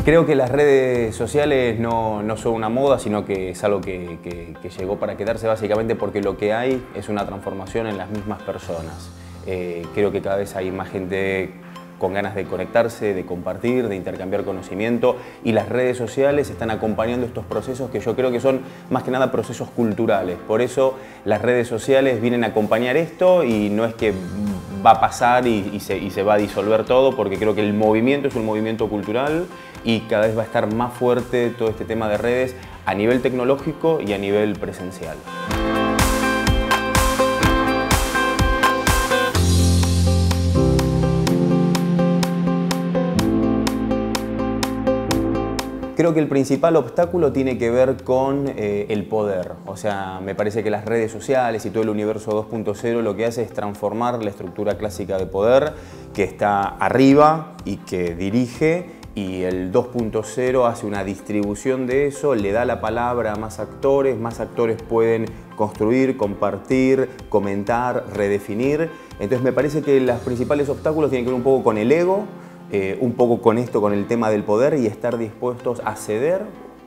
Creo que las redes sociales no son una moda, sino que es algo que llegó para quedarse básicamente porque lo que hay es una transformación en las mismas personas. Creo que cada vez hay más gente con ganas de conectarse, de compartir, de intercambiar conocimiento, y las redes sociales están acompañando estos procesos que yo creo que son más que nada procesos culturales. Por eso las redes sociales vienen a acompañar esto, y no es que va a pasar y se va a disolver todo, porque creo que el movimiento es un movimiento cultural y cada vez va a estar más fuerte todo este tema de redes a nivel tecnológico y a nivel presencial. Creo que el principal obstáculo tiene que ver con el poder. O sea, me parece que las redes sociales y todo el universo 2.0 lo que hace es transformar la estructura clásica de poder que está arriba y que dirige, y el 2.0 hace una distribución de eso, le da la palabra a más actores pueden construir, compartir, comentar, redefinir. Entonces me parece que los principales obstáculos tienen que ver un poco con el ego, un poco con esto, con el tema del poder, y estar dispuestos a ceder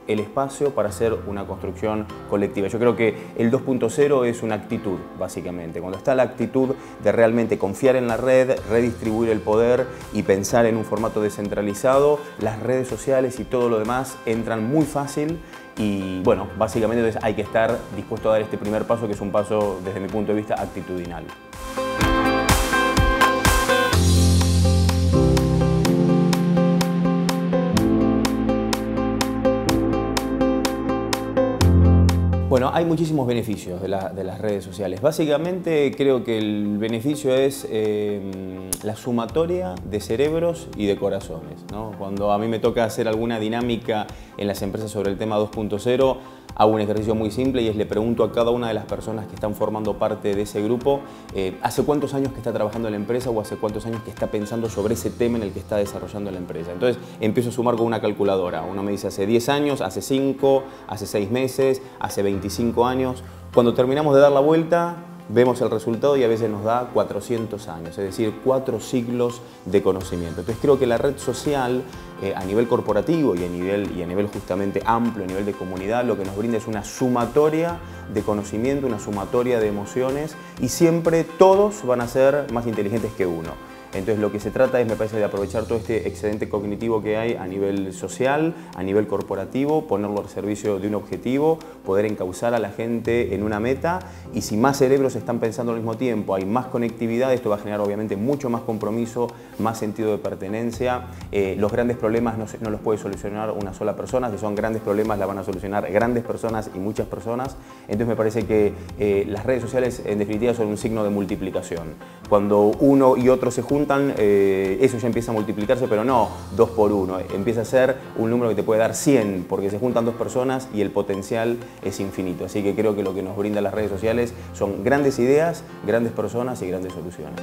el espacio para hacer una construcción colectiva. Yo creo que el 2.0 es una actitud, básicamente. Cuando está la actitud de realmente confiar en la red, redistribuir el poder y pensar en un formato descentralizado, las redes sociales y todo lo demás entran muy fácil. Y bueno, básicamente entonces hay que estar dispuesto a dar este primer paso, que es un paso, desde mi punto de vista, actitudinal. Bueno, hay muchísimos beneficios de las redes sociales. Básicamente creo que el beneficio es la sumatoria de cerebros y de corazones, ¿no? Cuando a mí me toca hacer alguna dinámica en las empresas sobre el tema 2.0, hago un ejercicio muy simple, y es: le pregunto a cada una de las personas que están formando parte de ese grupo hace cuántos años que está trabajando en la empresa, o hace cuántos años que está pensando sobre ese tema en el que está desarrollando la empresa. Entonces empiezo a sumar con una calculadora. Uno me dice hace 10 años, hace 5, hace 6 meses, hace 25 años. Cuando terminamos de dar la vuelta, vemos el resultado y a veces nos da 400 años, es decir, 4 siglos de conocimiento. Entonces creo que la red social a nivel corporativo y a nivel justamente amplio, a nivel de comunidad, lo que nos brinda es una sumatoria de conocimiento, una sumatoria de emociones, y siempre todos van a ser más inteligentes que uno. Entonces lo que se trata es, me parece, de aprovechar todo este excedente cognitivo que hay a nivel social, a nivel corporativo, ponerlo al servicio de un objetivo, poder encauzar a la gente en una meta, y si más cerebros están pensando al mismo tiempo, hay más conectividad, esto va a generar obviamente mucho más compromiso, más sentido de pertenencia. Los grandes problemas no los puede solucionar una sola persona, si son grandes problemas la van a solucionar grandes personas y muchas personas. Entonces me parece que las redes sociales en definitiva son un signo de multiplicación. Cuando uno y otro se juntan, eso ya empieza a multiplicarse, pero no 2 por 1, empieza a ser un número que te puede dar 100, porque se juntan 2 personas y el potencial es infinito. Así que creo que lo que nos brindan las redes sociales son grandes ideas, grandes personas y grandes soluciones.